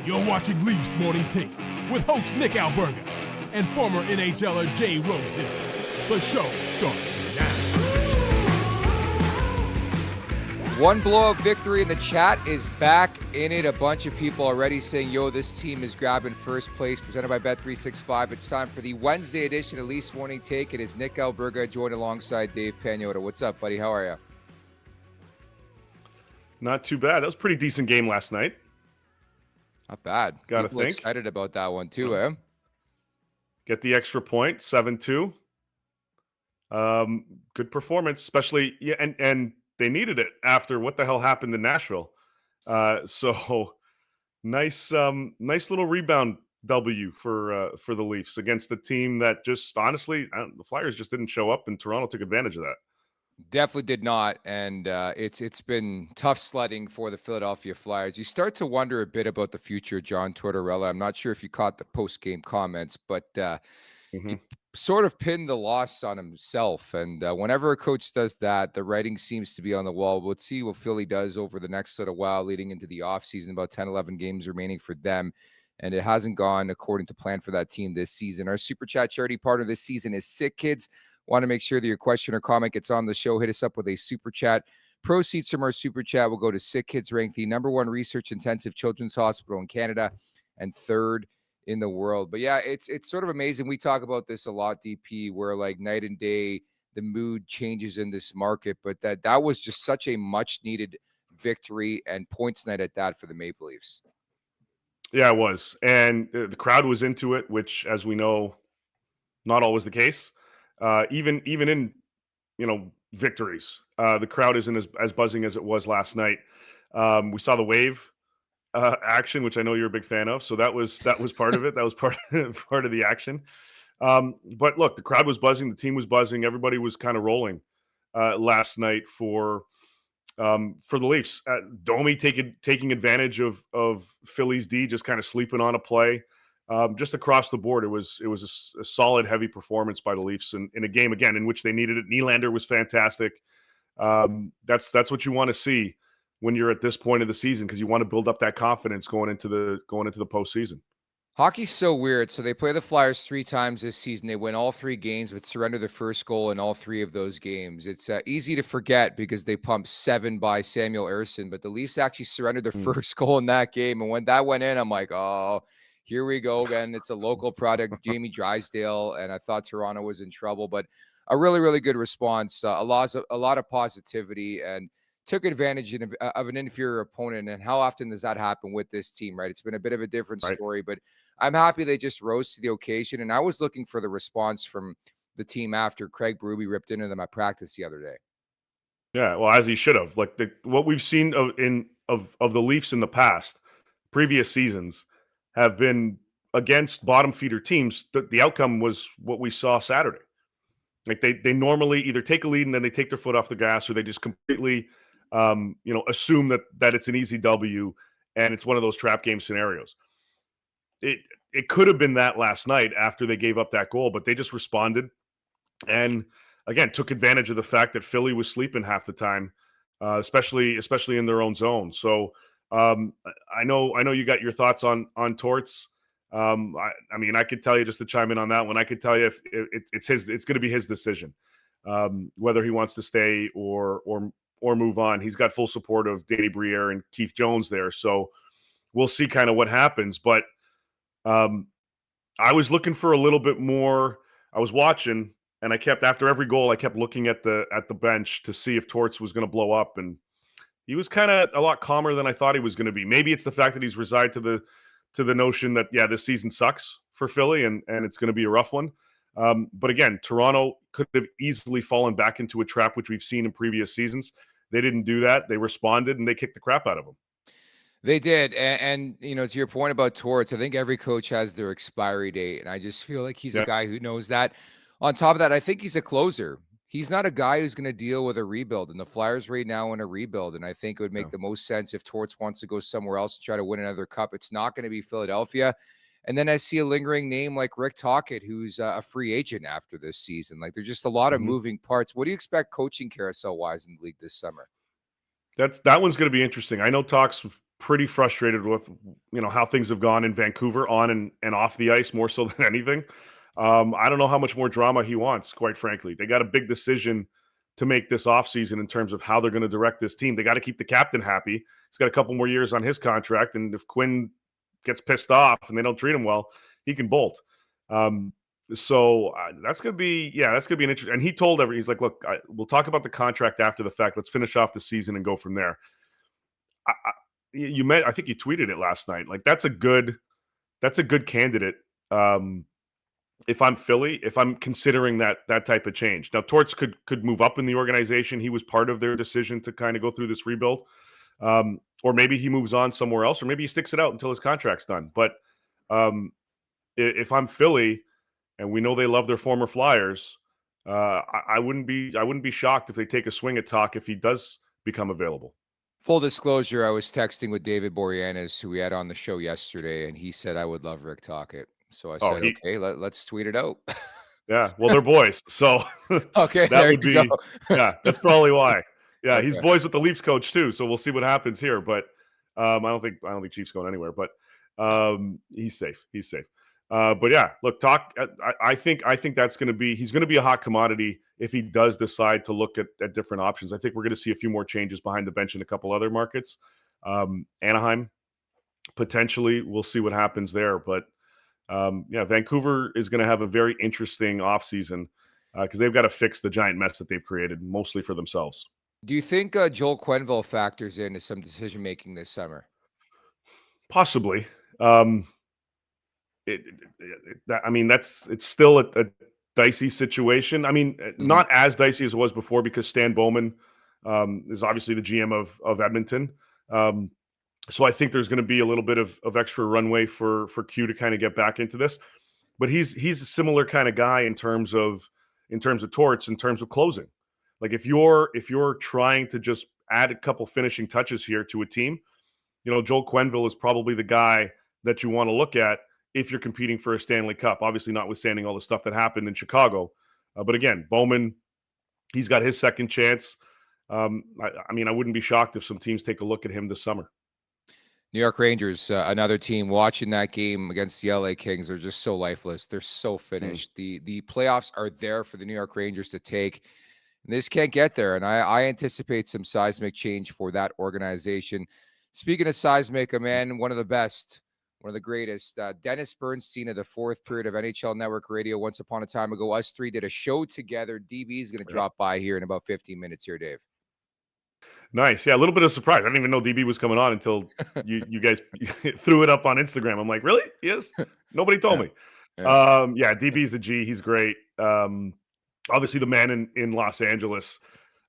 You're watching Leafs Morning Take with host Nick Alberga and former NHLer Jay Rosehill. The show starts now. One blow-up victory in the chat is back in it. A bunch of people already saying, yo, this team is grabbing first place, presented by Bet365. It's time for the Wednesday edition of Leafs Morning Take. It is Nick Alberga joined alongside Dave Pagnotta. What's up, buddy? How are you? Not too bad. That was a pretty decent game last night. Not bad. Gotta People think. excited about that one too, eh? Get the extra point, 7-2. Good performance, especially, yeah, and they needed it after what the hell happened in Nashville. So nice little rebound W for the Leafs against a team that just honestly, the Flyers just didn't show up, and Toronto took advantage of that. Definitely did not, and it's been tough sledding for the Philadelphia Flyers. You start to wonder a bit about the future of John Tortorella. I'm not sure if you caught the post-game comments, but he sort of pinned the loss on himself. And whenever a coach does that, the writing seems to be on the wall. We'll see what Philly does over the next little while leading into the offseason, about 10, 11 games remaining for them. And it hasn't gone according to plan for that team this season. Our Super Chat charity partner this season is SickKids. Want to make sure that your question or comment gets on the show. Hit us up with a Super Chat. Proceeds from our Super Chat will go to SickKids, ranked the #1 research-intensive children's hospital in Canada and 3rd in the world. But yeah, it's sort of amazing. We talk about this a lot, DP, where like night and day, the mood changes in this market. But that was just such a much-needed victory and points night at that for the Maple Leafs. Yeah, it was. And the crowd was into it, which, as we know, not always the case. Even in, victories, the crowd isn't as buzzing as it was last night. We saw the wave action, which I know you're a big fan of. So that was part of it. That was part of the action. But look, the crowd was buzzing. The team was buzzing. Everybody was kind of rolling last night for the Leafs. Domi taking advantage of Philly's D, just kind of sleeping on a play. Just across the board, it was a solid, heavy performance by the Leafs in a game, again, in which they needed it. Nylander was fantastic. That's what you want to see when you're at this point of the season, because you want to build up that confidence going into the postseason. Hockey's so weird. So they play the Flyers 3 times this season. They win all 3 games, but surrender the first goal in all 3 of those games. It's easy to forget because they pumped 7 by Samuel Ersson, but the Leafs actually surrendered their first goal in that game. And when that went in, I'm like, oh, here we go again. It's a local product, Jamie Drysdale, and I thought Toronto was in trouble, but a really, really good response. A lot of positivity, and took advantage of an inferior opponent. And how often does that happen with this team, right? It's been a bit of a different story, but I'm happy they just rose to the occasion. And I was looking for the response from the team after Craig Berube ripped into them at practice the other day. Yeah, well, as he should have. Like what we've seen of the Leafs in the past, previous seasons, have been against bottom feeder teams. The outcome was what we saw Saturday. Like they normally either take a lead and then they take their foot off the gas, or they just completely assume that it's an easy W and it's one of those trap game scenarios. It could have been that last night after they gave up that goal, but they just responded and again took advantage of the fact that Philly was sleeping half the time, especially in their own zone. So I know you got your thoughts on Torts. I mean, I could tell you, just to chime in on that one, I could tell you if it's going to be his decision, whether he wants to stay or move on. He's got full support of Danny Briere and Keith Jones there. So we'll see kind of what happens. But I was looking for a little bit more. I was watching, and after every goal, I kept looking at the bench to see if Torts was going to blow up, and he was kind of a lot calmer than I thought he was going to be. Maybe it's the fact that he's resigned to the notion that, yeah, this season sucks for Philly and it's going to be a rough one. But again, Toronto could have easily fallen back into a trap, which we've seen in previous seasons. They didn't do that. They responded, and they kicked the crap out of them. They did. And to your point about Torts, I think every coach has their expiry date, and I just feel like he's a guy who knows that. On top of that, I think he's a closer. He's not a guy who's going to deal with a rebuild, and the Flyers right now in a rebuild. And I think it would make the most sense if Torts wants to go somewhere else and try to win another cup. It's not going to be Philadelphia. And then I see a lingering name like Rick Tocchet, who's a free agent after this season. Like, there's just a lot of moving parts. What do you expect coaching carousel wise in the league this summer? That one's going to be interesting. I know talks pretty frustrated with, how things have gone in Vancouver on and off the ice more so than anything. I don't know how much more drama he wants, quite frankly. They got a big decision to make this offseason in terms of how they're going to direct this team. They got to keep the captain happy. He's got a couple more years on his contract, and if Quinn gets pissed off and they don't treat him well, he can bolt. So that's going to be an interesting. And he told he's like, look, we'll talk about the contract after the fact. Let's finish off the season and go from there. I think you tweeted it last night. Like that's a good candidate. If I'm Philly, if I'm considering that type of change. Now, Torts could move up in the organization. He was part of their decision to kind of go through this rebuild. Or maybe he moves on somewhere else, or maybe he sticks it out until his contract's done. But if I'm Philly, and we know they love their former Flyers, I wouldn't be shocked if they take a swing at Tocchet if he does become available. Full disclosure, I was texting with David Boreanaz, who we had on the show yesterday, and he said I would love Rick Tocchet. So I said, okay, let's tweet it out. Yeah, well, they're boys, so okay, that would be yeah. That's probably why. Yeah, okay. He's boys with the Leafs coach too, so we'll see what happens here. But I don't think Chiefs going anywhere. But he's safe. But yeah, look, I think that's going to be he's going to be a hot commodity if he does decide to look at different options. I think we're going to see a few more changes behind the bench in a couple other markets. Anaheim, potentially, we'll see what happens there. But Vancouver is going to have a very interesting offseason because they've got to fix the giant mess that they've created, mostly for themselves. Do you think Joel Quenneville factors into some decision making this summer? Possibly. It's still a dicey situation. I mean, not as dicey as it was before because Stan Bowman is obviously the GM of Edmonton. So I think there's going to be a little bit of extra runway for Q to kind of get back into this. But he's a similar kind of guy in terms of Torts, in terms of closing. Like if you're trying to just add a couple finishing touches here to a team, Joel Quenneville is probably the guy that you want to look at if you're competing for a Stanley Cup, obviously notwithstanding all the stuff that happened in Chicago. But again, Bowman, he's got his second chance. I wouldn't be shocked if some teams take a look at him this summer. New York Rangers, another team watching that game against the LA Kings. They're just so lifeless. They're so finished. The playoffs are there for the New York Rangers to take. And they just can't get there. And I anticipate some seismic change for that organization. Speaking of seismic, a man, one of the best, one of the greatest, Dennis Bernstein of the fourth period of NHL Network Radio. Once upon a time ago, us three did a show together. DB is going to drop by here in about 15 minutes here, Dave. Nice. Yeah, a little bit of surprise. I didn't even know DB was coming on until you guys threw it up on Instagram. I'm like, really? He is? Nobody told me. Yeah, DB's a G. He's great. Obviously, the man in Los Angeles.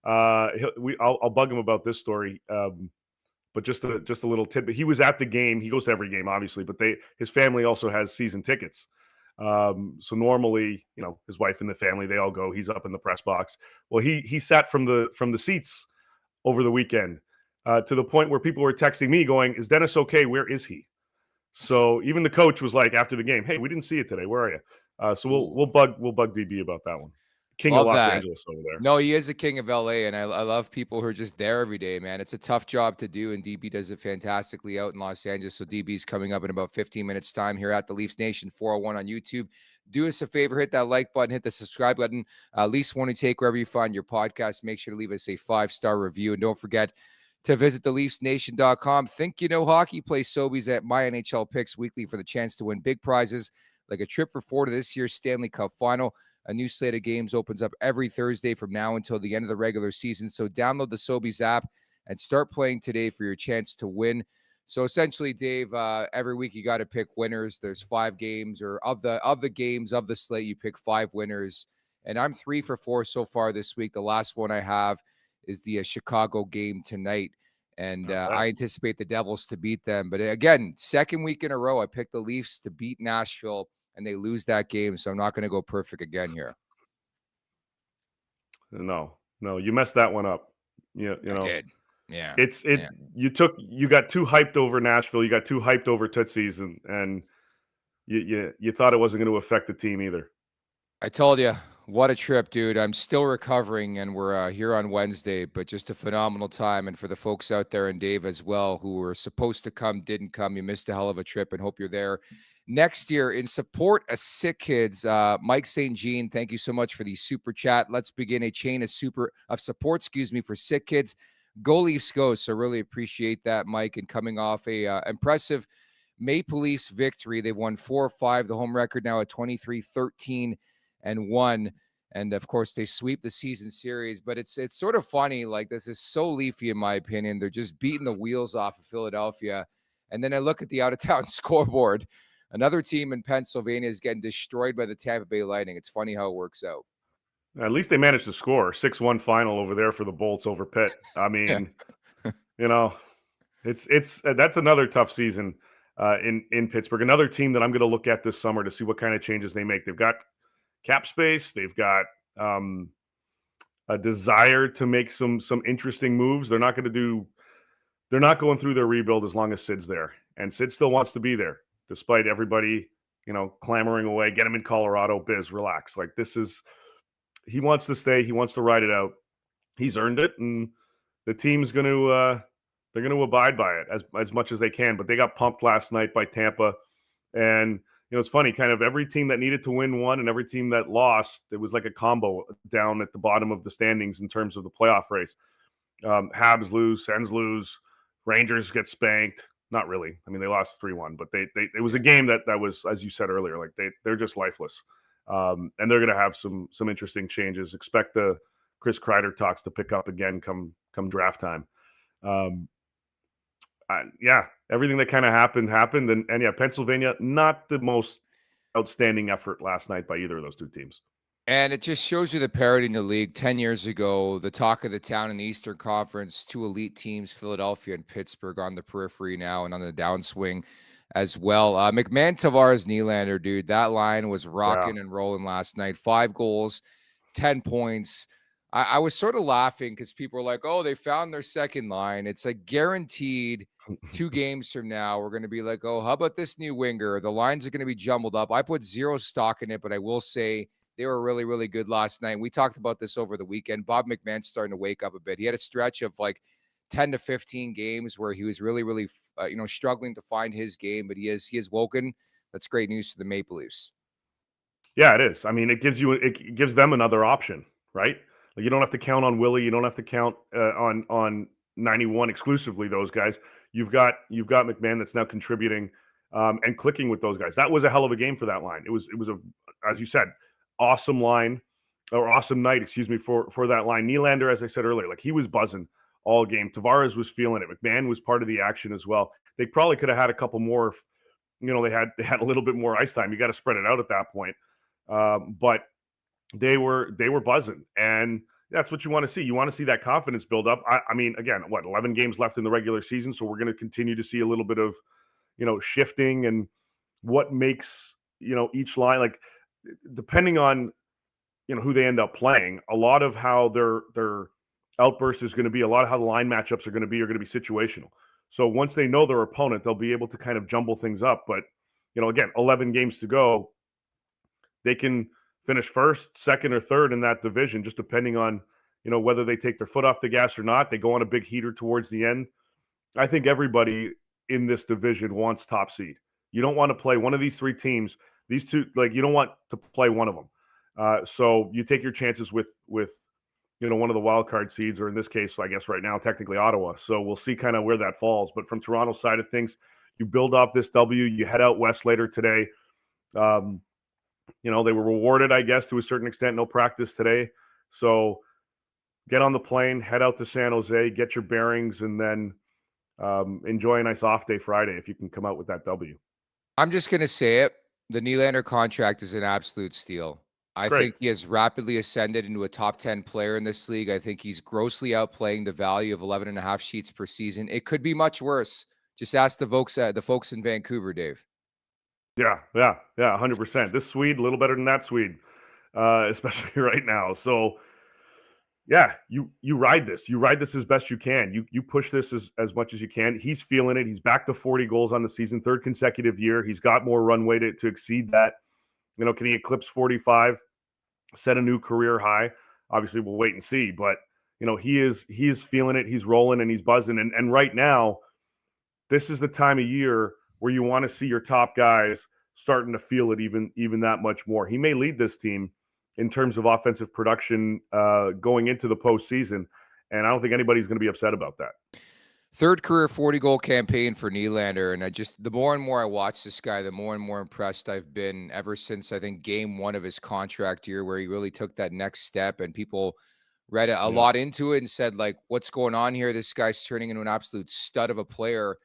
I'll bug him about this story. But just a little tidbit. He was at the game. He goes to every game, obviously, but his family also has season tickets. So normally, his wife and the family, they all go. He's up in the press box. Well, he sat from the seats over the weekend to the point where people were texting me going, "Is Dennis okay? Where is he?" So even the coach was like after the game, "Hey, we didn't see it today. Where are you?" So we'll bug DB about that one. King of Los Angeles over there. No, he is the king of LA, and I love people who are just there every day, man. It's a tough job to do, and DB does it fantastically out in Los Angeles. So DB's coming up in about 15 minutes time here at the Leafs Nation 401 on YouTube. Do us a favor, hit that like button, hit the subscribe button. Leafs Want to Take wherever you find your podcast. Make sure to leave us a 5-star review, and don't forget to visit theleafsnation.com. Think you know hockey? Play Sobeys at My NHL Picks weekly for the chance to win big prizes like a trip for 4 to this year's Stanley Cup Final. A new slate of games opens up every Thursday from now until the end of the regular season. So download the Sobeys app and start playing today for your chance to win. So essentially, Dave, every week you got to pick winners. There's 5 games, or of the games of the slate, you pick 5 winners. And I'm 3 for 4 so far this week. The last one I have is the Chicago game tonight. And I anticipate the Devils to beat them. But again, second week in a row, I picked the Leafs to beat Nashville, and they lose that game. So I'm not going to go perfect again here. No, you messed that one up. You know, I did. Yeah. You got too hyped over Nashville. You got too hyped over Tootsies, and you thought it wasn't going to affect the team either. I told you, What a trip, dude. I'm still recovering, and we're here on Wednesday, but just a phenomenal time. And for the folks out there, and Dave as well, who were supposed to come, didn't come, you missed a hell of a trip, and hope you're there next year. In support of SickKids, Mike St. Jean, thank you so much for the super chat. Let's begin a chain of support, for SickKids. Go Leafs go. So really appreciate that, Mike, and coming off a impressive Maple Leafs victory. They've won 4-5, the home record now at 23-13-1. And of course, they sweep the season series. But it's sort of funny. Like, this is so Leafy, in my opinion. They're just beating the wheels off of Philadelphia. And then I look at the out-of-town scoreboard. Another team in Pennsylvania is getting destroyed by the Tampa Bay Lightning. It's funny how it works out. At least they managed to score 6-1 final over there for the Bolts over Pitt. I mean, that's another tough season in Pittsburgh. Another team that I'm going to look at this summer to see what kind of changes they make. They've got cap space. They've got a desire to make some interesting moves. They're not going through their rebuild as long as Sid's there, and Sid still wants to be there despite everybody clamoring away. Get him in Colorado. Biz, relax. Like, he wants to stay. He wants to ride it out. He's earned it, and the team's going to they're going to abide by it as much as they can. But they got pumped last night by Tampa, and it's funny. Kind of every team that needed to win won, and every team that lost, it was like a combo down at the bottom of the standings in terms of the playoff race. Habs lose, Sens lose, Rangers get spanked. Not really. I mean, they lost 3-1, but it was a game that was, as you said earlier, like they're just lifeless. And they're going to have some interesting changes. Expect the Chris Kreider talks to pick up again come draft time. Everything that kind of happened. And Pennsylvania, not the most outstanding effort last night by either of those two teams. And it just shows you the parity in the league. 10 years ago, the talk of the town in the Eastern Conference, two elite teams, Philadelphia and Pittsburgh, on the periphery now and on the downswing as well. McMahon, Tavares, Nylander, dude, that line was rocking and rolling last night. 5 goals, 10 points. I was sort of laughing because people were like, oh, they found their second line. It's like guaranteed 2 games from now, we're going to be like, oh, how about this new winger? The lines are going to be jumbled up. I put zero stock in it, but I will say they were really, really good last night. We talked about this over the weekend. Bob McMahon's starting to wake up a bit. He had a stretch of like 10 to 15 games where he was really, really, struggling to find his game, but he has woken. That's great news for the Maple Leafs. Yeah, it is. I mean, it gives them another option, right? Like, you don't have to count on Willie. You don't have to count on 91 exclusively. Those guys. You've got McMahon that's now contributing and clicking with those guys. That was a hell of a game for that line. It was as you said, awesome line or awesome night, for that line. Nylander, as I said earlier, like, he was buzzing all game. Tavares was feeling it. McMahon was part of the action as well. They probably could have had a couple more if, they had a little bit more ice time. You got to spread it out at that point. But they were buzzing, and that's what you want to see. You want to see that confidence build up. I mean, again, 11 games left in the regular season, so we're going to continue to see a little bit of, shifting and what makes, each line, like, depending on, who they end up playing, a lot of how their outburst is going to be, a lot of how the line matchups are going to be situational. So once they know their opponent, they'll be able to kind of jumble things up. But, again, 11 games to go, they can finish first, second, or third in that division, just depending on, whether they take their foot off the gas or not. They go on a big heater towards the end. I think everybody in this division wants top seed. You don't want to play one of these 3 teams. These two, like, you don't want to play one of them. So you take your chances with one of the wild card seeds, or in this case, I guess right now, technically Ottawa. So we'll see kind of where that falls. But from Toronto's side of things, you build off this W. You head out west later today. They were rewarded, I guess, to a certain extent. No practice today. So get on the plane, head out to San Jose, get your bearings, and then enjoy a nice off day Friday if you can come out with that W. I'm just going to say it. The Nylander contract is an absolute steal. I think he has rapidly ascended into a top 10 player in this league. I think he's grossly outplaying the value of 11.5 sheets per season. It could be much worse. Just ask the folks in Vancouver, Dave. Yeah, 100%. This Swede, a little better than that Swede, especially right now. So, yeah, you ride this. You ride this as best you can. You push this as much as you can. He's feeling it. He's back to 40 goals on the season, 3rd consecutive year. He's got more runway to exceed that. Can he eclipse 45? set a new career high. Obviously, we'll wait and see, but he is feeling it. He's rolling and he's buzzing. And right now, this is the time of year where you want to see your top guys starting to feel it even that much more. He may lead this team in terms of offensive production going into the postseason, and I don't think anybody's going to be upset about that. Third career 40-goal campaign for Nylander, and the more and more I watch this guy, the more and more impressed I've been ever since, I think, game one of his contract year, where he really took that next step, and people read a lot into it and said, like, what's going on here? This guy's turning into an absolute stud of a player,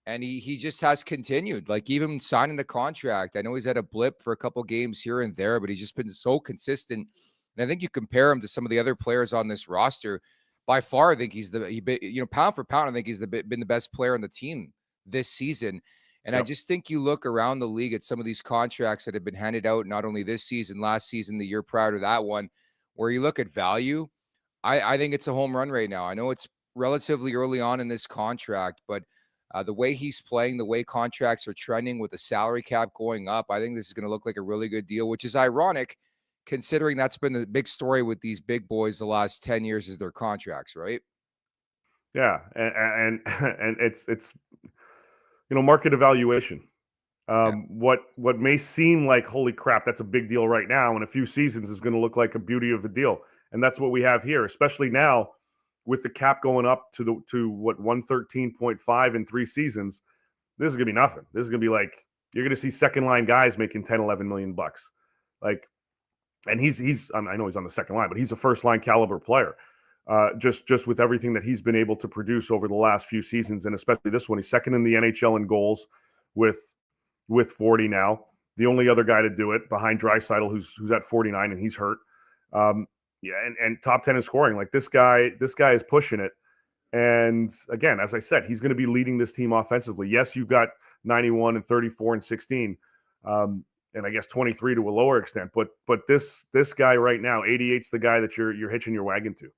and he just has continued. Like, even signing the contract, I know he's had a blip for a couple games here and there, but he's just been so consistent, and I think you compare him to some of the other players on this roster. By far, I think he's pound for pound, I think he's been the best player on the team this season. And I just think you look around the league at some of these contracts that have been handed out, not only this season, last season, the year prior to that one, where you look at value, I think it's a home run right now. I know it's relatively early on in this contract, but the way he's playing, the way contracts are trending with the salary cap going up, I think this is going to look like a really good deal, which is ironic, considering that's been the big story with these big boys the last 10 years is their contracts, right? Yeah. And it's market evaluation. What may seem like, holy crap, that's a big deal right now, in a few seasons is going to look like a beauty of a deal. And that's what we have here, especially now with the cap going up to 113.5 in 3 seasons. This is going to be nothing. This is going to be like, you're going to see second line guys making 10, 11 million bucks. Like, and he's I know he's on the second line, but he's a first line caliber player. Just with everything that he's been able to produce over the last few seasons, and especially this one, he's second in the NHL in goals with 40 now. The only other guy to do it behind Draisaitl, who's at 49 and he's hurt. And top 10 in scoring. Like, this guy is pushing it. And again, as I said, he's going to be leading this team offensively. Yes, you've got 91 and 34 and 16. And I guess 23 to a lower extent, but this guy right now, 88's the guy that you're hitching your wagon to.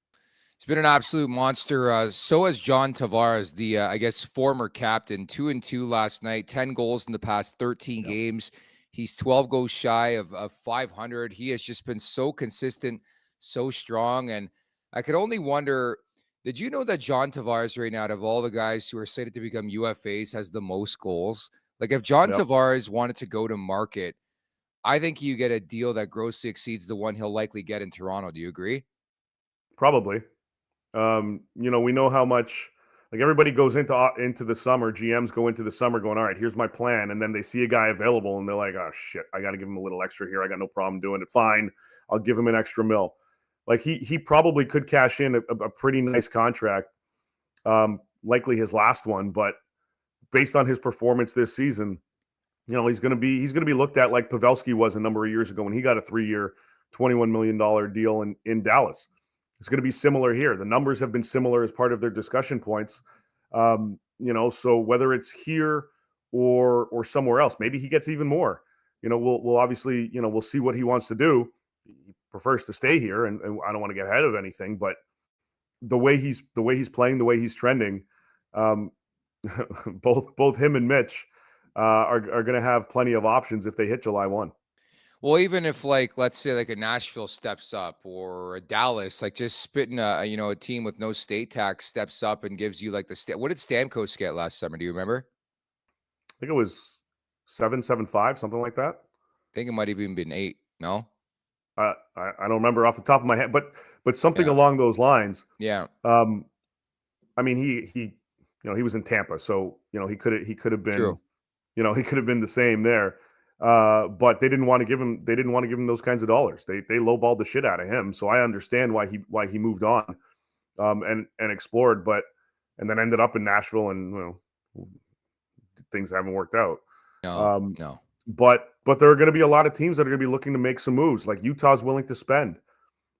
It's been an absolute monster. So has John Tavares, the I guess former captain, 2-2 last night, 10 goals in the past 13 games. He's 12 goals shy of 500. He has just been so consistent, so strong, and I could only wonder. Did you know that John Tavares right now, out of all the guys who are slated to become UFAs, has the most goals? Like, if John Tavares wanted to go to market, I think you get a deal that grossly exceeds the one he'll likely get in Toronto. Do you agree? Probably. We know how much, like, everybody goes into the summer. GMs go into the summer going, all right, here's my plan. And then they see a guy available and they're like, oh shit, I got to give him a little extra here. I got no problem doing it. Fine. I'll give him an extra mil. Like, he probably could cash in a pretty nice contract. Likely his last one, but based on his performance this season, he's going to be looked at like Pavelski was a number of years ago when he got a 3-year, $21 million deal in Dallas. It's going to be similar here. The numbers have been similar as part of their discussion points. So whether it's here or somewhere else, maybe he gets even more. We'll obviously, we'll see what he wants to do. He prefers to stay here, and I don't want to get ahead of anything, but the way he's playing, the way he's trending, both him and Mitch are going to have plenty of options if they hit July 1. Well, even if, like, let's say like a Nashville steps up or a Dallas, like just spitting a team with no state tax steps up and gives you like what did Stamkos get last summer? Do you remember? I think it was 7.75, something like that. I think it might have even been 8. No, I don't remember off the top of my head, but something along those lines. Yeah. I mean, he was in Tampa, so he could have been, True. He could have been the same there. But they didn't want to give him those kinds of dollars. They lowballed the shit out of him. So I understand why he moved on, and explored, and then ended up in Nashville, and things haven't worked out. No. But there are going to be a lot of teams that are going to be looking to make some moves. Like, Utah's willing to spend.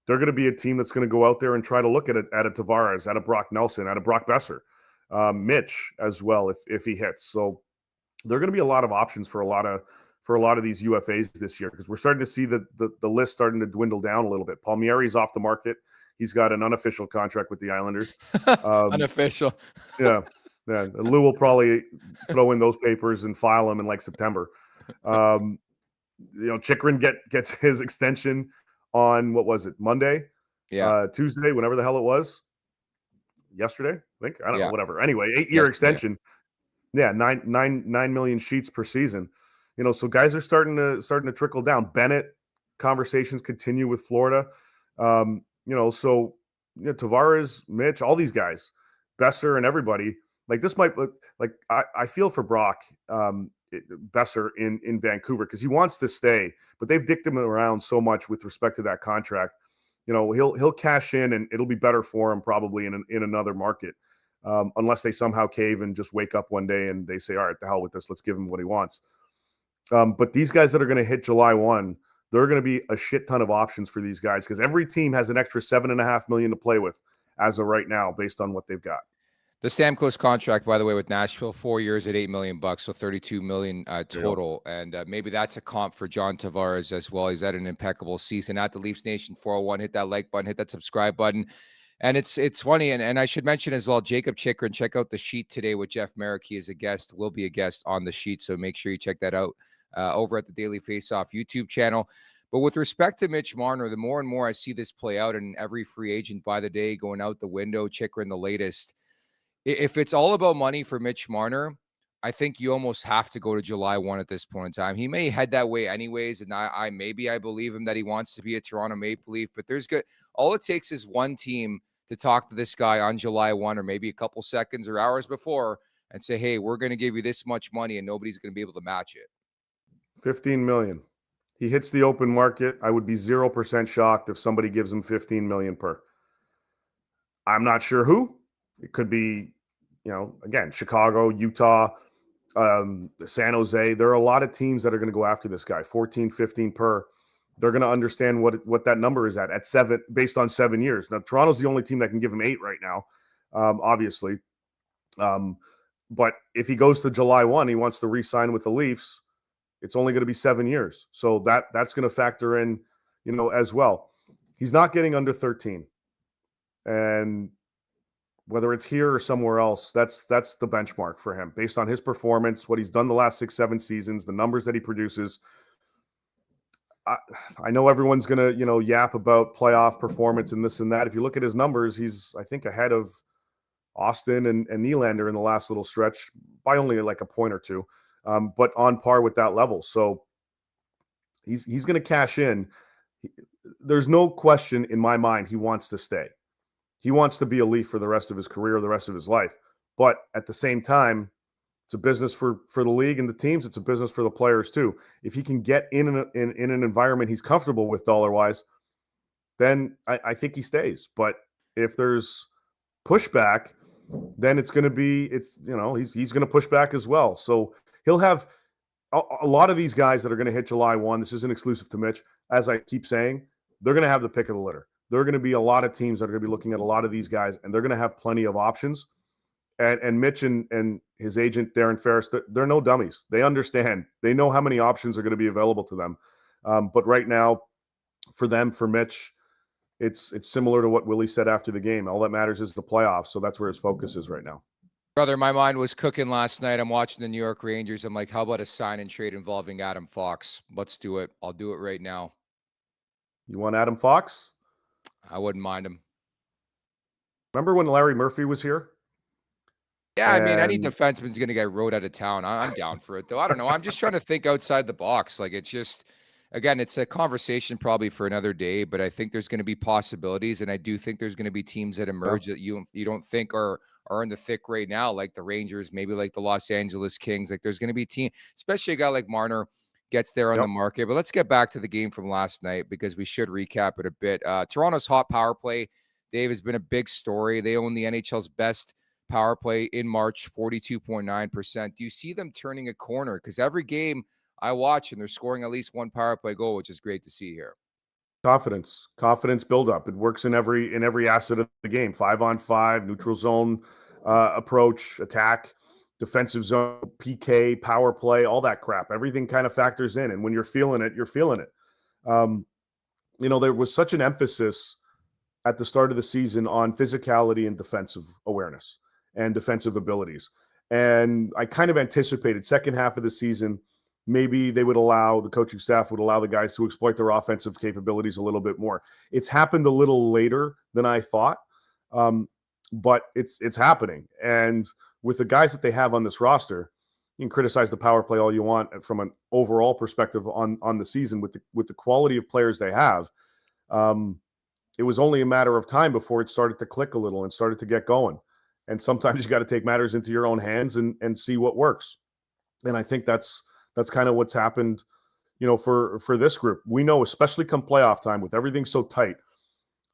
They're going to be a team that's going to go out there and try to look at a Tavares, at a Brock Nelson, at a Brock Besser, Mitch as well if he hits. So there are going to be a lot of options for a lot of these UFAs this year, because we're starting to see the list starting to dwindle down a little bit. Palmieri's off the market. He's got an unofficial contract with the Islanders. Unofficial. Yeah. Lou will probably throw in those papers and file them in like September. Chikrin gets his extension on, what was it, Monday, Yeah. Tuesday, whenever the hell it was, yesterday, I think. I don't know, Yeah. whatever. Anyway, 8-year Yesterday. extension. Yeah, 9 million sheets per season. So guys are starting to trickle down. Bennett, conversations continue with Florida. So Tavares, Mitch, all these guys, Besser, and everybody. Like this might look like I feel for Brock Besser in Vancouver because he wants to stay, but they've dicked him around so much with respect to that contract. He'll cash in and it'll be better for him probably in another market. Unless they somehow cave and just wake up one day and they say, all right, the hell with this, let's give him what he wants. But these guys that are going to hit July 1, there are going to be a shit ton of options for these guys because every team has an extra $7.5 million to play with as of right now based on what they've got. The Stamkos contract, by the way, with Nashville, 4 years at $8 million, so $32 million total. And maybe that's a comp for John Tavares as well. He's had an impeccable season at the Leafs Nation 401. Hit that like button, hit that subscribe button. And it's funny, and I should mention as well, Jacob Chikrin, check out the sheet today with Jeff Merrick. He is a guest, will be a guest on the sheet, so make sure you check that out over at the Daily Faceoff YouTube channel. But with respect to Mitch Marner, the more and more I see this play out, and every free agent by the day going out the window, Chikrin the latest, if it's all about money for Mitch Marner, I think you almost have to go to July 1 at this point in time. He may head that way anyways, and I believe him that he wants to be a Toronto Maple Leaf, but all it takes is one team to talk to this guy on July 1 or maybe a couple seconds or hours before and say, hey, we're going to give you this much money and nobody's going to be able to match it. $15 million. He hits the open market. I would be 0% shocked if somebody gives him $15 million per. I'm not sure who. It could be, again, Chicago, Utah, San Jose. There are a lot of teams that are going to go after this guy, 14, 15 per. They're going to understand what that number is at 7, based on 7 years. Now, Toronto's the only team that can give him 8 right now, obviously. But if he goes to July 1, he wants to re-sign with the Leafs, it's only going to be 7 years. So that's going to factor in, as well. He's not getting under 13. And whether it's here or somewhere else, that's the benchmark for him based on his performance, what he's done the last 6-7 seasons, the numbers that he produces. I know everyone's going to, yap about playoff performance and this and that. If you look at his numbers, he's, I think, ahead of Austin and Nylander in the last little stretch by only like a point or two, but on par with that level. So he's going to cash in. There's no question in my mind he wants to stay. He wants to be a Leaf for the rest of his career, the rest of his life. But at the same time, it's a business for the league and the teams. It's a business for the players too. If he can get in an environment he's comfortable with dollar-wise, then I think he stays. But if there's pushback, then he's going to push back as well. So he'll have a lot of these guys that are going to hit July 1. This isn't exclusive to Mitch. As I keep saying, they're going to have the pick of the litter. There are going to be a lot of teams that are going to be looking at a lot of these guys, and they're going to have plenty of options. And Mitch and his agent, Darren Ferris, they're no dummies. They understand. They know how many options are going to be available to them. But right now, for Mitch, it's similar to what Willie said after the game. All that matters is the playoffs, so that's where his focus is right now. Brother, my mind was cooking last night. I'm watching the New York Rangers. I'm like, how about a sign and trade involving Adam Fox? Let's do it. I'll do it right now. You want Adam Fox? I wouldn't mind him. Remember when Larry Murphy was here? Yeah, I mean, any defenseman's going to get rode out of town. I'm down for it, though. I don't know. I'm just trying to think outside the box. Like, it's just, again, it's a conversation probably for another day, but I think there's going to be possibilities, and I do think there's going to be teams that emerge that you don't think are in the thick right now, like the Rangers, maybe like the Los Angeles Kings. Like, there's going to be team, especially a guy like Marner gets there on the market. But let's get back to the game from last night because we should recap it a bit. Toronto's hot power play, Dave, has been a big story. They own the NHL's best power play in March, 42.9%. Do you see them turning a corner? Because every game I watch and they're scoring at least one power play goal, which is great to see here. Confidence buildup. It works in every asset of the game. 5-on-5, neutral zone approach, attack, defensive zone, PK, power play, all that crap. Everything kind of factors in. And when you're feeling it, you're feeling it. There was such an emphasis at the start of the season on physicality and defensive awareness and defensive abilities. And I kind of anticipated second half of the season, maybe they would allow, the coaching staff would allow the guys to exploit their offensive capabilities a little bit more. It's happened a little later than I thought, but it's happening. And with the guys that they have on this roster, you can criticize the power play all you want from an overall perspective on the season. With the quality of players they have, it was only a matter of time before it started to click a little and started to get going. And sometimes you got to take matters into your own hands and see what works. And I think that's kind of what's happened, for this group. We know, especially come playoff time, with everything so tight,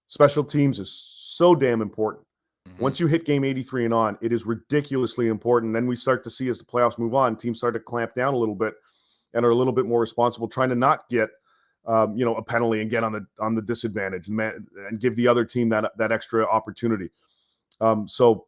special teams is so damn important. Mm-hmm. Once you hit game 83 and on, it is ridiculously important. Then we start to see, as the playoffs move on, teams start to clamp down a little bit and are a little bit more responsible, trying to not get a penalty and get on the disadvantage and give the other team that extra opportunity. So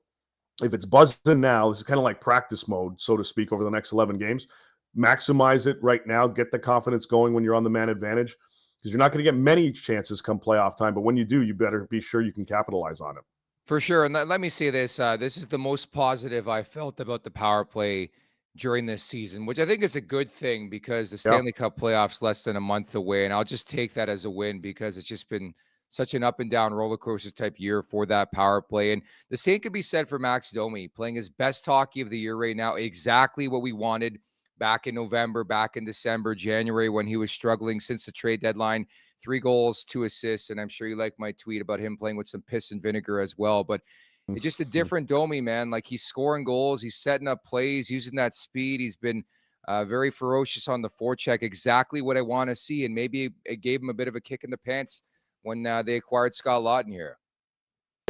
if it's buzzing now, this is kind of like practice mode, so to speak, over the next 11 games. Maximize it right now. Get the confidence going when you're on the man advantage, because you're not going to get many chances come playoff time. But when you do, you better be sure you can capitalize on it. For sure. And let me say this. This is the most positive I felt about the power play during this season, which I think is a good thing, because the Stanley Cup playoffs less than a month away. And I'll just take that as a win, because it's just been such an up and down roller coaster type year for that power play. And the same could be said for Max Domi, playing his best hockey of the year right now. Exactly what we wanted back in November, back in December, January, when he was struggling since the trade deadline. 3 goals, 2 assists. And I'm sure you like my tweet about him playing with some piss and vinegar as well. But it's just a different Domi, man. Like, he's scoring goals. He's setting up plays, using that speed. He's been very ferocious on the forecheck. Exactly what I want to see. And maybe it gave him a bit of a kick in the pants when they acquired Scott Laughton here.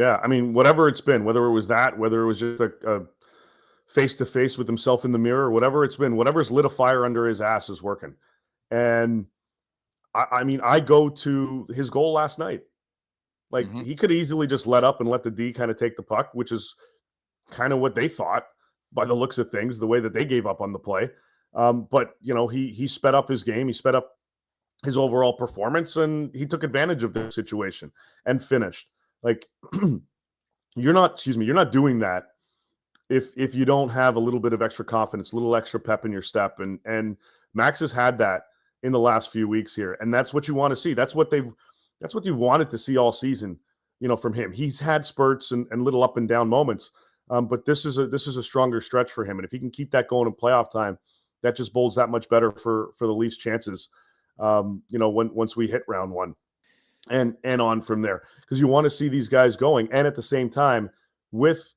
Yeah, I mean, whatever it's been, whether it was that, whether it was just a face-to-face with himself in the mirror, whatever it's been, whatever's lit a fire under his ass is working. And I mean, I go to his goal last night. Like, he could easily just let up and let the D kind of take the puck, which is kind of what they thought by the looks of things, the way that they gave up on the play. But, he sped up his game. He sped up his overall performance, and he took advantage of the situation and finished. Like, you're not doing that if you don't have a little bit of extra confidence, a little extra pep in your step. And Max has had that in the last few weeks here. And that's what you want to see. That's what you've wanted to see all season, from him. He's had spurts and little up and down moments. But this is a stronger stretch for him. And if he can keep that going in playoff time, that just bodes that much better for the Leafs' chances, once we hit round 1 and on from there. Because you want to see these guys going. And at the same time, with,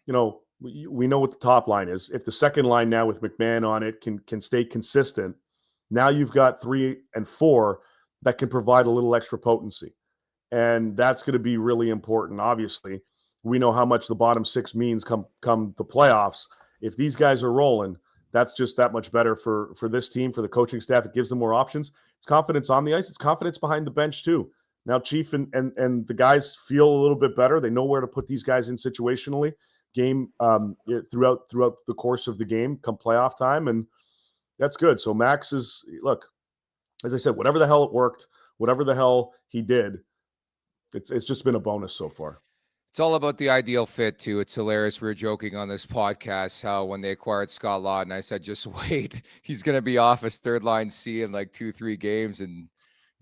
we know what the top line is. If the second line now with McMahon on it can stay consistent, now you've got 3 and 4 that can provide a little extra potency. And that's going to be really important. Obviously, we know how much the bottom 6 means come the playoffs. If these guys are rolling, that's just that much better for this team, for the coaching staff. It gives them more options. It's confidence on the ice. It's confidence behind the bench too. Now, Chief and the guys feel a little bit better. They know where to put these guys in situationally, throughout the course of the game come playoff time. And that's good. So Max is, look, as I said, whatever the hell it worked, whatever the hell he did, it's just been a bonus so far. It's all about the ideal fit, too. It's hilarious. We were joking on this podcast how when they acquired Scott Laughton, I said, just wait. He's going to be off as third line C in like 2-3 games. And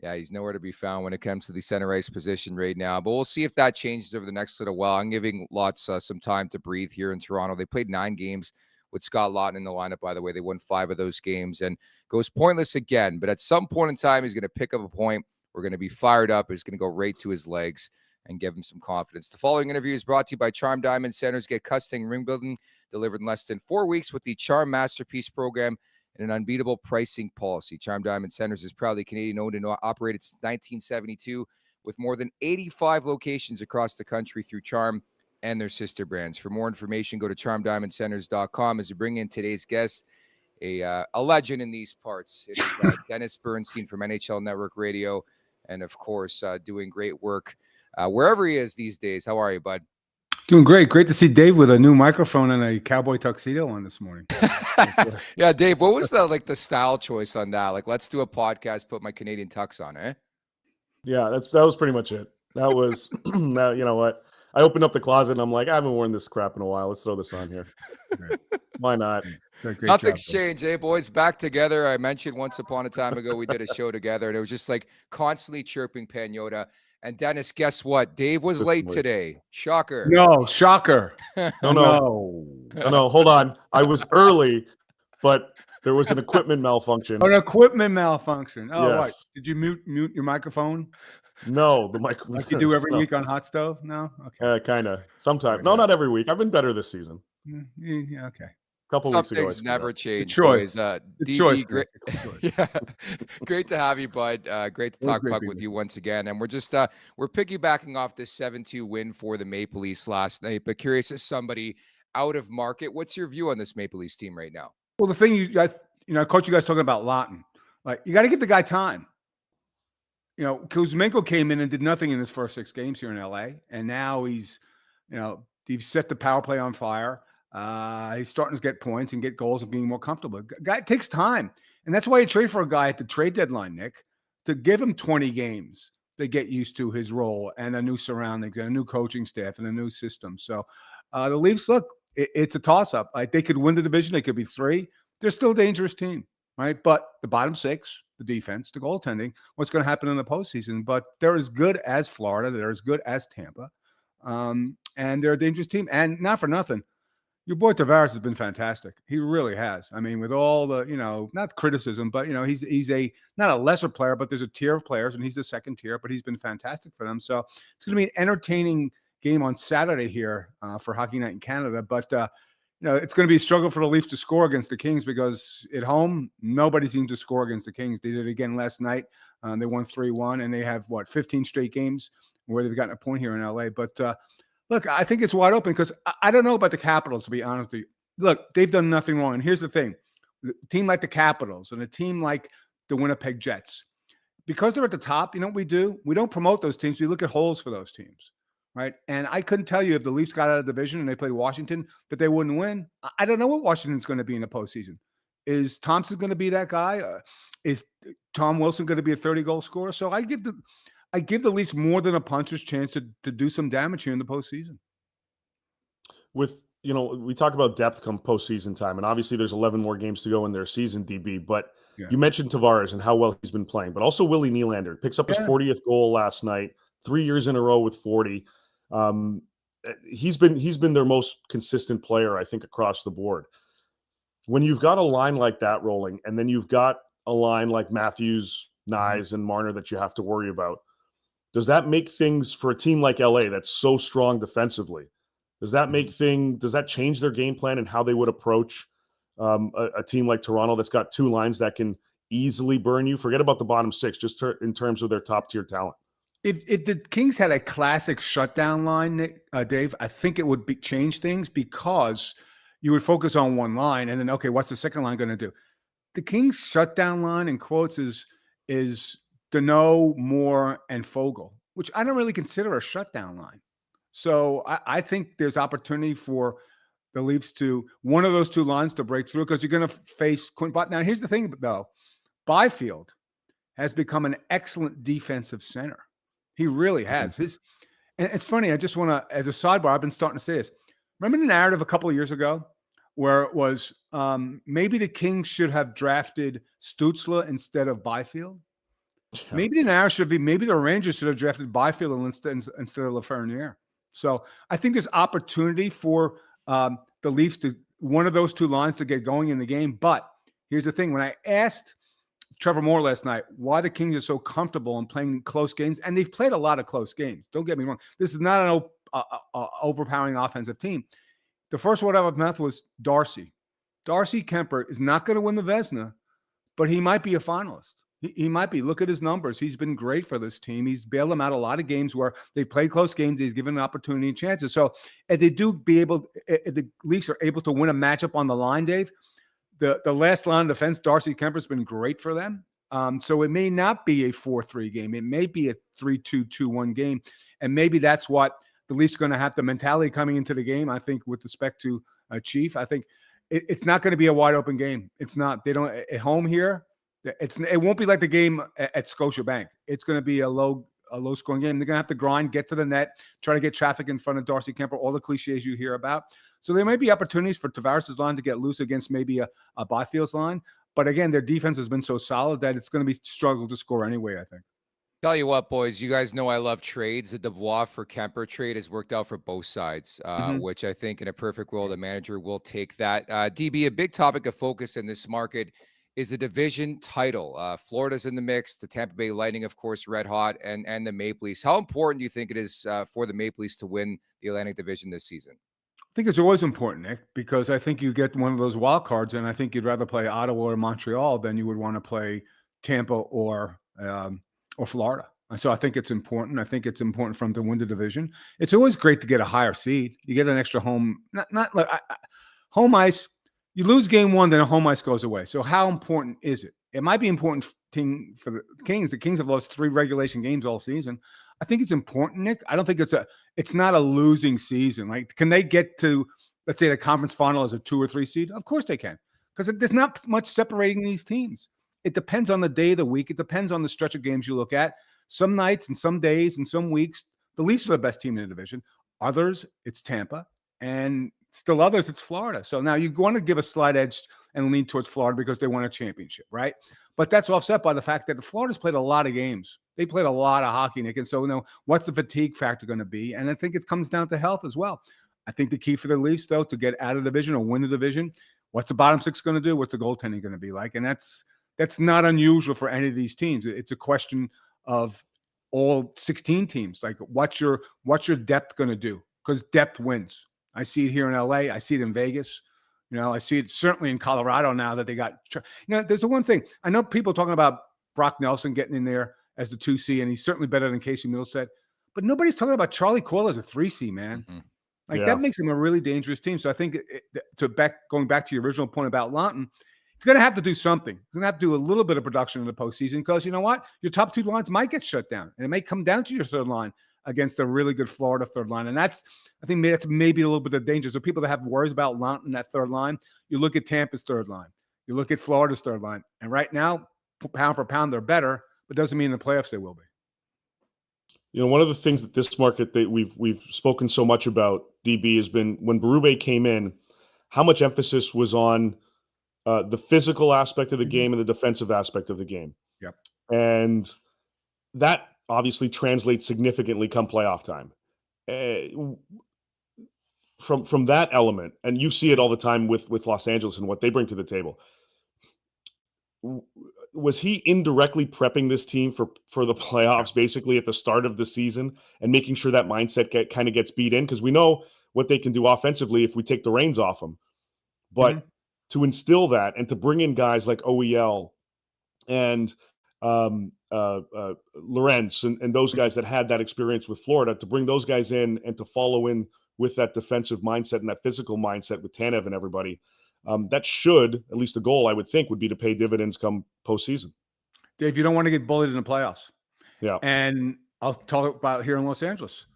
yeah, he's nowhere to be found when it comes to the center ice position right now. But we'll see if that changes over the next little while. I'm giving lots some time to breathe here in Toronto. They played 9 games with Scott Laughton in the lineup, by the way. They won 5 of those games and goes pointless again. But at some point in time, he's going to pick up a point. We're going to be fired up. He's going to go right to his legs and give him some confidence. The following interview is brought to you by Charm Diamond Centers. Get custom ring building delivered in less than 4 weeks with the Charm Masterpiece program and an unbeatable pricing policy. Charm Diamond Centers is proudly Canadian-owned and operated since 1972 with more than 85 locations across the country through Charm and their sister brands. For more information, go to charmdiamondcenters.com. As we bring in today's guest, a legend in these parts. It is Dennis Bernstein from NHL Network Radio, and of course, doing great work wherever he is these days. How are you, bud? Doing great. Great to see Dave with a new microphone and a cowboy tuxedo on this morning. Yeah, Dave, what was the style choice on that? Like, let's do a podcast, put my Canadian tux on, eh? Yeah, that was pretty much it. That was, now, you know what? I opened up the closet and I'm like, I haven't worn this crap in a while. Let's throw this on here. Why not? Great Nothing's job, changed, boys? Back together. I mentioned once upon a time ago we did a show together, and it was just like constantly chirping Pagnotta. And Dennis, guess what? Dave was late today. Shocker. No, shocker. No. Hold on. I was early, but there was an equipment malfunction. An equipment malfunction. Oh, Yes. right. Did you mute your microphone? No, the microphone. Like you do every week on Hot Stove? No? Okay. Kind of. Sometimes. No, not every week. I've been better this season. Yeah, okay. Couple Some weeks ago. things never change. Choice. Boys. The choice. Great, yeah, great to have you, bud. Great to talk puck with you once again. And we're just we're piggybacking off this 7-2 win for the Maple Leafs last night. But curious as somebody out of market, what's your view on this Maple Leafs team right now? Well, the thing you guys, I caught you guys talking about Laughton. Like, you got to give the guy time. Kuzmenko came in and did nothing in his first 6 games here in LA, and now he's set the power play on fire. He's starting to get points and get goals and being more comfortable. Guy, it takes time. And that's why you trade for a guy at the trade deadline, Nick, to give him 20 games to get used to his role and a new surroundings and a new coaching staff and a new system. So the Leafs, look, it's a toss-up. Like, they could win the division. They could be 3. They're still a dangerous team, right? But the bottom 6, the defense, the goaltending, what's going to happen in the postseason. But they're as good as Florida. They're as good as Tampa. And they're a dangerous team. And not for nothing, your boy Tavares has been fantastic. He really has. I mean, with all the, not criticism, but, he's not a lesser player, but there's a tier of players, and he's the second tier, but he's been fantastic for them. So it's going to be an entertaining game on Saturday here for Hockey Night in Canada. But, it's going to be a struggle for the Leafs to score against the Kings, because at home, nobody seems to score against the Kings. They did it again last night. They won 3-1, and they have, 15 straight games where they've gotten a point here in LA. But, look, I think it's wide open, because I don't know about the Capitals, to be honest with you. Look, they've done nothing wrong. And here's the thing. A team like the Capitals and a team like the Winnipeg Jets, because they're at the top, you know what we do? We don't promote those teams. We look at holes for those teams, right? And I couldn't tell you if the Leafs got out of the division and they played Washington that they wouldn't win. I don't know what Washington's going to be in the postseason. Is Thompson going to be that guy? Is Tom Wilson going to be a 30-goal scorer? So I give the Leafs more than a puncher's chance to do some damage here in the postseason. With, we talk about depth come postseason time, and obviously there's 11 more games to go in their season, DB, but you mentioned Tavares and how well he's been playing, but also Willie Nylander picks up his 40th goal last night, 3 years in a row with 40. He's been their most consistent player, I think, across the board. When you've got a line like that rolling, and then you've got a line like Matthews, Nyes, and Marner that you have to worry about, does that make things for a team like LA that's so strong defensively? Does that change their game plan and how they would approach a team like Toronto that's got 2 lines that can easily burn you? Forget about the bottom 6, just in terms of their top tier talent. If the Kings had a classic shutdown line, Dave, I think it would change things, because you would focus on one line and then, okay, what's the second line going to do? The Kings shutdown line, in quotes, is Deneau, Moore, and Fogle, which I don't really consider a shutdown line. So I think there's opportunity for the Leafs to one of those 2 lines to break through, because you're going to face Quinn. But now here's the thing, though. Byfield has become an excellent defensive center. He really has. And it's funny, I just want to, as a sidebar, I've been starting to say this. Remember the narrative a couple of years ago where it was maybe the Kings should have drafted Stützle instead of Byfield? Yeah. Maybe the narrative should be, maybe the Rangers should have drafted Byfield instead of Lafreniere. So I think there's opportunity for the Leafs to one of those 2 lines to get going in the game. But here's the thing. When I asked Trevor Moore last night why the Kings are so comfortable in playing close games, and they've played a lot of close games. Don't get me wrong. This is not an overpowering offensive team. The first word out of mouth was Darcy. Darcy Kemper is not going to win the Vezina, but he might be a finalist. He might be. Look at his numbers. He's been great for this team. He's bailed them out a lot of games where they've played close games. He's given an opportunity and chances. So if the Leafs are able to win a matchup on the line, Dave, the last line of defense, Darcy Kemper's been great for them. So it may not be a 4-3 game. It may be a 3-2, 2-1 game. And maybe that's what the Leafs are going to have the mentality coming into the game. I think with respect to Chief, I think it's not going to be a wide open game. It's not. They don't at home here. It won't be like the game at Scotiabank. It's going to be a low a low-scoring game. They're going to have to grind, get to the net, try to get traffic in front of Darcy Kemper, all the cliches you hear about. So there may be opportunities for Tavares' line to get loose against maybe a Byfield's line. But again, their defense has been so solid that it's going to be struggle to score anyway, I think. Tell you what, boys, you guys know I love trades. The Dubois for Kemper trade has worked out for both sides, which I think in a perfect world, the manager will take that. DB, a big topic of focus in this market is the division title. Florida's in the mix, the Tampa Bay Lightning, of course, red hot, and the Maple Leafs. How important do you think it is for the Maple Leafs to win the Atlantic Division this season? I think it's always important, Nick, because I think you get one of those wild cards, and I think you'd rather play Ottawa or Montreal than you would want to play Tampa or Florida. And so I think it's important. I think it's important for them to win the division. It's always great to get a higher seed. You get an extra home, not like home ice. You lose game one, then a home ice goes away. So how important is it? It might be important for the Kings. The Kings have lost 3 regulation games all season. I think it's important, Nick. I don't think it's not a losing season. Like, can they get to, let's say, the conference final as a 2 or 3 seed? Of course they can, because there's not much separating these teams. It depends on the day of the week. It depends on the stretch of games you look at. Some nights and some days and some weeks, the Leafs are the best team in the division. Others, it's Tampa. And still others, it's Florida. So now you want to give a slight edge and lean towards Florida because they won a championship, right? But that's offset by the fact that the Florida's played a lot of games. They played a lot of hockey, Nick. And so, what's the fatigue factor going to be? And I think it comes down to health as well. I think the key for the Leafs, though, to get out of the division or win the division, what's the bottom 6 going to do? What's the goaltending going to be like? And that's not unusual for any of these teams. It's a question of all 16 teams. Like, what's your depth going to do? Because depth wins. I see it here in LA. I see it in Vegas. I see it certainly in Colorado now that they got. There's the one thing. I know people talking about Brock Nelson getting in there as the 2C, and he's certainly better than Casey Middleton. But nobody's talking about Charlie Coyle as a 3C, man. Mm-hmm. That makes him a really dangerous team. So I think going back to your original point about Laughton, he's going to have to do something. He's going to have to do a little bit of production in the postseason because you know what? Your top 2 lines might get shut down, and it may come down to your third line against a really good Florida third line. And I think that's maybe a little bit of danger. So people that have worries about Laughton, that third line, you look at Tampa's third line, you look at Florida's third line, and right now, pound for pound, they're better, but doesn't mean in the playoffs they will be. One of the things that this market that we've spoken so much about, DB, has been when Berube came in, how much emphasis was on the physical aspect of the game and the defensive aspect of the game. Yep. And that obviously translates significantly come playoff time. From that element, and you see it all the time with Los Angeles and what they bring to the table. Was he indirectly prepping this team for the playoffs basically at the start of the season and making sure that mindset kind of gets beat in? Because we know what they can do offensively if we take the reins off them. But to instill that and to bring in guys like OEL and Lorenz and those guys that had that experience with Florida, to bring those guys in and to follow in with that defensive mindset and that physical mindset with Tanev and everybody, that should, at least the goal I would think, would be to pay dividends come postseason. Dave, you don't want to get bullied in the playoffs. Yeah. And I'll talk about here in Los Angeles.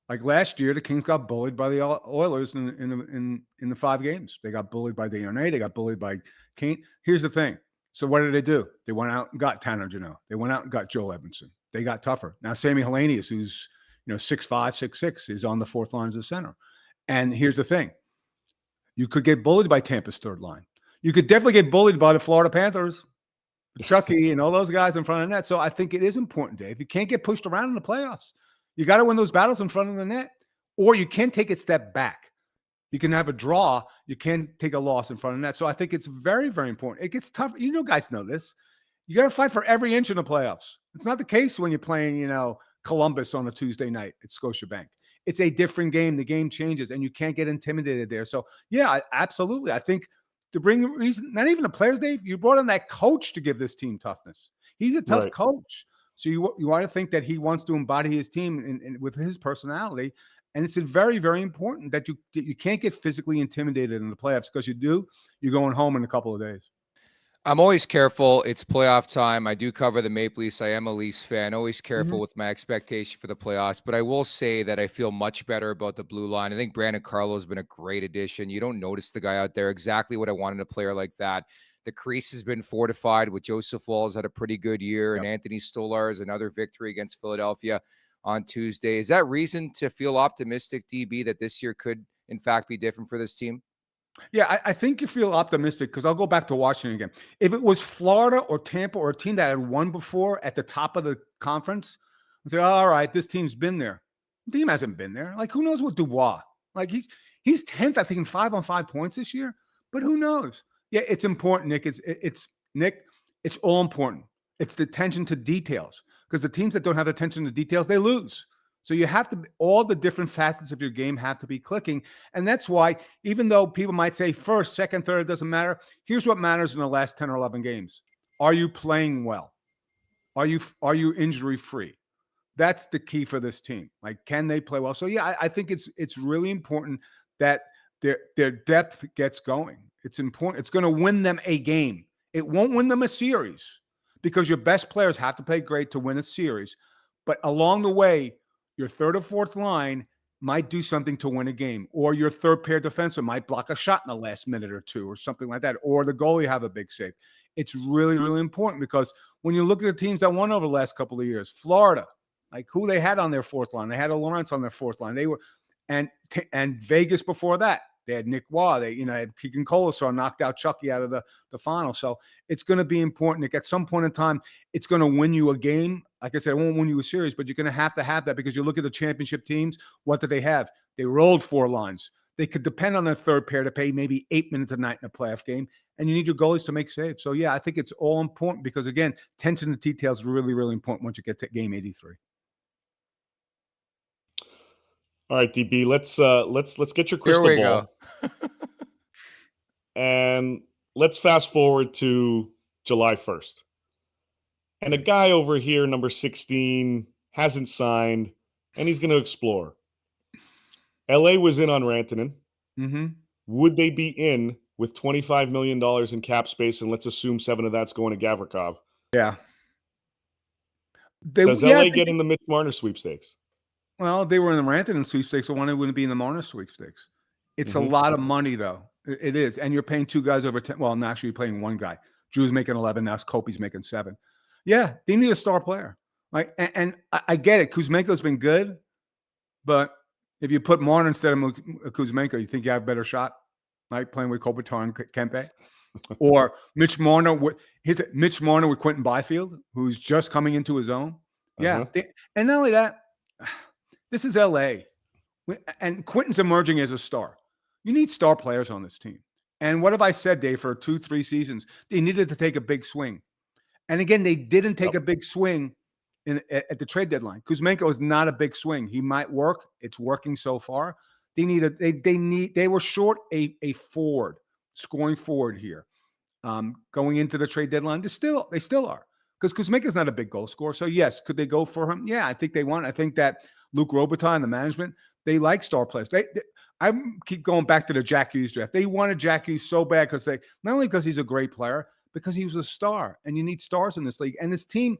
Like last year, the Kings got bullied by the Oilers in the 5 games. They got bullied by Desharnais. They got bullied by Kane. Here's the thing. So what did they do? They went out and got Tanner Janot. They went out and got Joel Edmondson. They got tougher. Now, Sammy Helenius, who's 6'5", 6'6", is on the 4th line as a center. And here's the thing. You could get bullied by Tampa's third line. You could definitely get bullied by the Florida Panthers, Chucky, and all those guys in front of the net. So I think it is important, Dave. You can't get pushed around in the playoffs. You got to win those battles in front of the net, or you can take a step back. You can have a draw. You can take a loss in front of the net. So I think it's very, very important. It gets tough. Guys know this. You got to fight for every inch in the playoffs. It's not the case when you're playing, Columbus on a Tuesday night at Scotiabank. It's a different game. The game changes, and you can't get intimidated there. So, yeah, absolutely. I think to bring not even the players, Dave, you brought in that coach to give this team toughness. He's a tough coach. So you want to think that he wants to embody his team in with his personality. And it's very, very important that you can't get physically intimidated in the playoffs, because you're going home in a couple of days. I'm always careful. It's playoff time. I do cover the Maple Leafs. I am a Leafs fan. Always careful with my expectation for the playoffs. But I will say that I feel much better about the blue line. I think Brandon Carlo has been a great addition. You don't notice the guy out there. Exactly what I wanted a player like that The crease has been fortified with Joseph Walls had a pretty good year, and Anthony Stolarz another victory against Philadelphia on Tuesday. Is that reason to feel optimistic, DB, that this year could in fact be different for this team? Yeah, I think you feel optimistic because I'll go back to Washington again. If it was Florida or Tampa or a team that had won before at the top of the conference, I'd say, all right, this team's been there. The team hasn't been there. Like, who knows what Dubois? Like, he's 10th, I think, in 5-on-5 points this year. But who knows? Yeah, it's important, Nick. It's Nick. It's all important. It's the attention to details, because the teams that don't have attention to details, they lose. So you have to, all the different facets of your game have to be clicking. And that's why, even though people might say first, second, third, it doesn't matter. Here's what matters in the last 10 or 11 games. Are you playing well? Are you injury free? That's the key for this team. Like, can they play well? So yeah, I think it's really important that their depth gets going. It's important. It's going to win them a game. It won't win them a series, because your best players have to play great to win a series. But along the way, your third or fourth line might do something to win a game, or your third pair defenseman might block a shot in the last minute or two, or something like that, or the goalie have a big save. It's really, really important, because when you look at the teams that won over the last couple of years, Florida, like who they had on their fourth line, they had a Lawrence on their fourth line. They were, and Vegas before that, they had Nick Waugh. They, had Keegan Colasar knocked out Chucky out of the final. So it's going to be important. Nick, at some point in time, it's going to win you a game. Like I said, it won't win you a series, but you're going to have that, because you look at the championship teams. What did they have? They rolled 4 lines. They could depend on their third pair to play maybe 8 minutes a night in a playoff game, and you need your goalies to make saves. So yeah, I think it's all important, because again, attention to detail is really, really important once you get to game 83. All right, DB, let's get your crystal ball. And let's fast forward to July 1st. And a guy over here, number 16, hasn't signed, and he's going to explore. LA was in on Rantanen. Mm-hmm. Would they be in with $25 million in cap space, and let's assume 7 of that's going to Gavrikov? Yeah. Does LA get in the Mitch Marner sweepstakes? Well, they were in the Rantanen sweepstakes, so why they wouldn't be in the Marner sweepstakes? It's a lot of money, though. It is. And you're paying 2 guys over 10. Well, I'm actually paying 1 guy. Drew's making 11. Now Kopi's making 7. Yeah, they need a star player. Like, and I get it. Kuzmenko's been good, but if you put Marner instead of Kuzmenko, you think you have a better shot, like playing with Kopitar and Kempe? Or Mitch Marner with Quentin Byfield, who's just coming into his own. Yeah. And not only that, this is LA. And Quentin's emerging as a star. You need star players on this team. And what have I said, Dave, for 2-3 seasons? They needed to take a big swing. And again, they didn't take a big swing at the trade deadline. Kuzmenko is not a big swing. He might work. It's working so far. They were short a forward, scoring forward here. Going into the trade deadline, they still are. Because Kuzmenko's not a big goal scorer. So yes, could they go for him? Yeah, I think they want. I think that Luc Robitaille and the management, they like star players. I keep going back to the Jack Hughes draft. They wanted Jack Hughes so bad because not only because he's a great player, because he was a star, and you need stars in this league. And this team,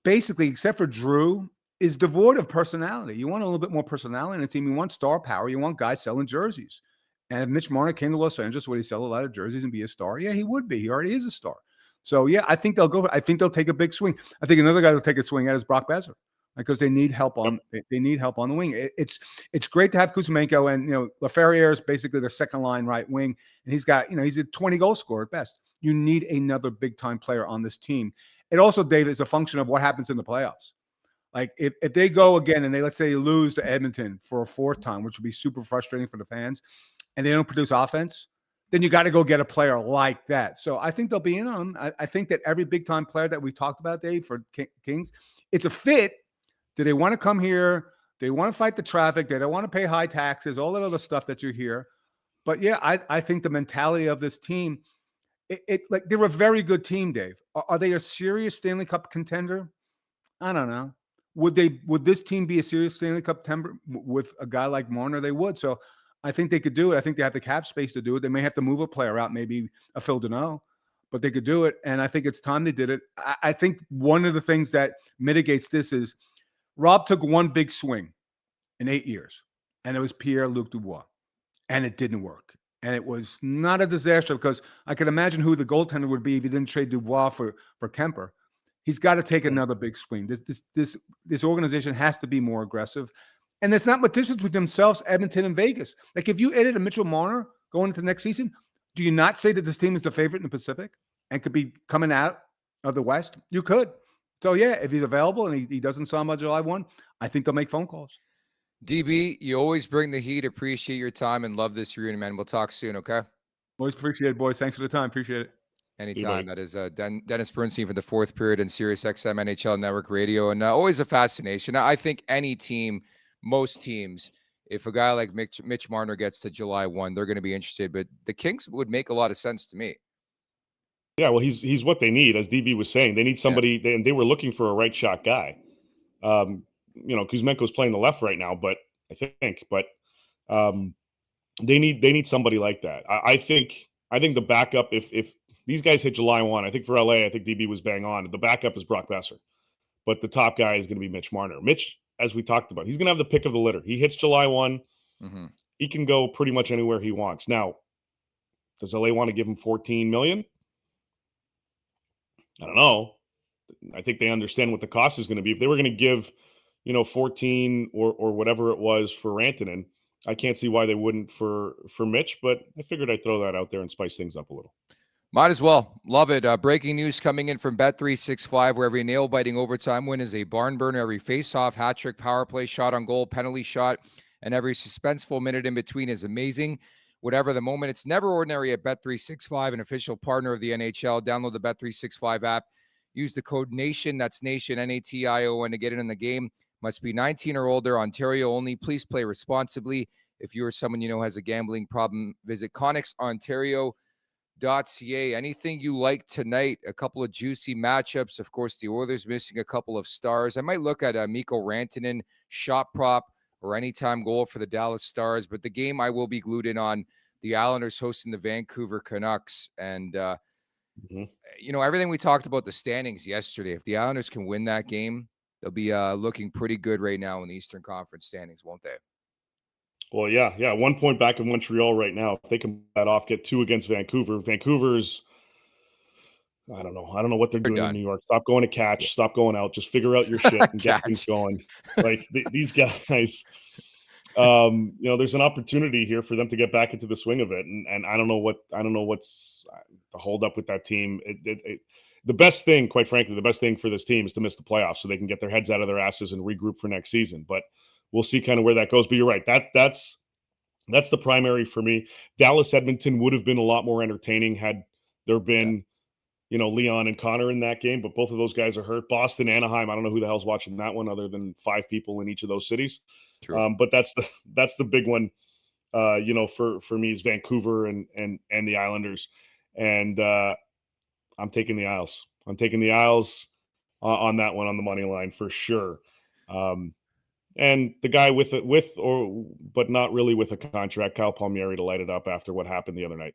basically, except for Drew, is devoid of personality. You want a little bit more personality in the team. You want star power. You want guys selling jerseys. And if Mitch Marner came to Los Angeles, would he sell a lot of jerseys and be a star? Yeah, he would be. He already is a star. So yeah, I think they'll go. I think they'll take a big swing. I think another guy that'll take a swing at is Brock Besser, because they need help on. They need help on the wing. It's great to have Kuzmenko, and LeFerrier is basically their second line right wing, and he's got he's a 20 goal scorer at best. You need another big time player on this team. It also, Dave, is a function of what happens in the playoffs. Like if they go again and let's say lose to Edmonton for a 4th time, which would be super frustrating for the fans, and they don't produce offense, then you got to go get a player like that. So I think they'll be in on them. I think that every big time player that we talked about, Dave, for Kings, it's a fit. Do they want to come here? They want to fight the traffic. They don't want to pay high taxes, all that other stuff that you hear. But yeah, I think the mentality of this team, like they're a very good team, Dave. Are they a serious Stanley Cup contender? I don't know. Would this team be a serious Stanley Cup contender with a guy like Marner? They would. So I think they could do it. I think they have the cap space to do it. They may have to move a player out, maybe a Phil Deneau, but they could do it. And I think it's time they did it. I think one of the things that mitigates this is Rob took one big swing in 8 years, and it was Pierre-Luc Dubois, and it didn't work. And it was not a disaster because I can imagine who the goaltender would be if he didn't trade Dubois for Kemper. He's got to take another big swing. This organization has to be more aggressive. And there's not much difference with themselves, Edmonton and Vegas. Like if you added a Mitchell Marner going into next season, do you not say that this team is the favorite in the Pacific and could be coming out of the West? You could. So, yeah, if he's available and he doesn't sign by July 1, I think they'll make phone calls. DB, you always bring the heat. Appreciate your time and love this reunion, man. We'll talk soon, okay? Always appreciate it, boys. Thanks for the time. Appreciate it. Anytime. That is Dennis Bernstein for the fourth period in Sirius XM NHL Network Radio. And always a fascination. I think any team, most teams, if a guy like Mitch Marner gets to July 1, they're going to be interested. But the Kings would make a lot of sense to me. Yeah, well, he's what they need, as DB was saying. They need somebody, and they were looking for a right shot guy. Kuzmenko's playing the left right now, but they need somebody like that. I think the backup, if these guys hit July 1, I think for LA, I think DB was bang on. The backup is Brock Besser, but the top guy is going to be Mitch Marner. Mitch, as we talked about, he's going to have the pick of the litter. He hits July 1. Mm-hmm. He can go pretty much anywhere he wants. Now, does LA want to give him $14 million? I don't know. I think they understand what the cost is going to be. If they were going to give, 14 or whatever it was for Rantanen, I can't see why they wouldn't for Mitch, but I figured I'd throw that out there and spice things up a little. Might as well. Love it. Breaking news coming in from Bet365, where every nail-biting overtime win is a barn burner, every face-off, hat trick, power play, shot on goal, penalty shot, and every suspenseful minute in between is amazing. Whatever the moment, it's never ordinary at Bet365, an official partner of the NHL. Download the Bet365 app. Use the code NATION, that's NATION, NATION, to get in the game. Must be 19 or older, Ontario only. Please play responsibly. If you or someone you know has a gambling problem, visit ConnexOntario.ca. Anything you like tonight? A couple of juicy matchups. Of course, the Oilers missing a couple of stars. I might look at Mikko Rantanen, shot prop, or anytime goal for the Dallas Stars. But the game I will be glued in on, the Islanders hosting the Vancouver Canucks. And, everything we talked about the standings yesterday, if the Islanders can win that game, they'll be looking pretty good right now in the Eastern Conference standings, won't they? Well, yeah. 1 point back of Montreal right now. If they can pull that off, get 2 against Vancouver. Vancouver's, I don't know what they're doing in New York. Stop going to catch. Stop going out. Just figure out your shit and get things going. Like these guys, there's an opportunity here for them to get back into the swing of it. And I don't know what's the hold up with that team. The best thing, quite frankly, for this team is to miss the playoffs so they can get their heads out of their asses and regroup for next season. But we'll see kind of where that goes. But you're right. That's the primary for me. Dallas Edmonton would have been a lot more entertaining had there been, Leon and Connor in that game. But both of those guys are hurt. Boston, Anaheim. I don't know who the hell's watching that one other than 5 people in each of those cities. But that's the big one. For me is Vancouver and the Islanders. And I'm taking the Isles. I'm taking the Isles on that one on the money line for sure. And the guy but not really with a contract, Kyle Palmieri, to light it up after what happened the other night.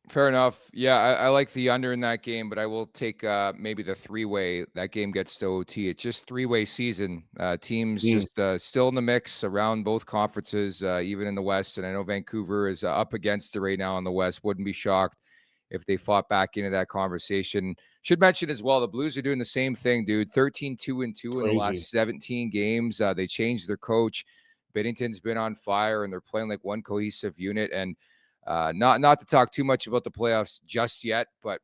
Fair enough. Yeah, I like the under in that game, but I will take maybe the 3-way. That game gets to OT. It's just 3-way season. Teams just still in the mix around both conferences, even in the West. And I know Vancouver is up against it right now in the West. Wouldn't be shocked if they fought back into that conversation. Should mention as well, the Blues are doing the same thing, dude. 13-2-2 in the last 17 games. They changed their coach. Binnington's been on fire, and they're playing like one cohesive unit. And not to talk too much about the playoffs just yet, but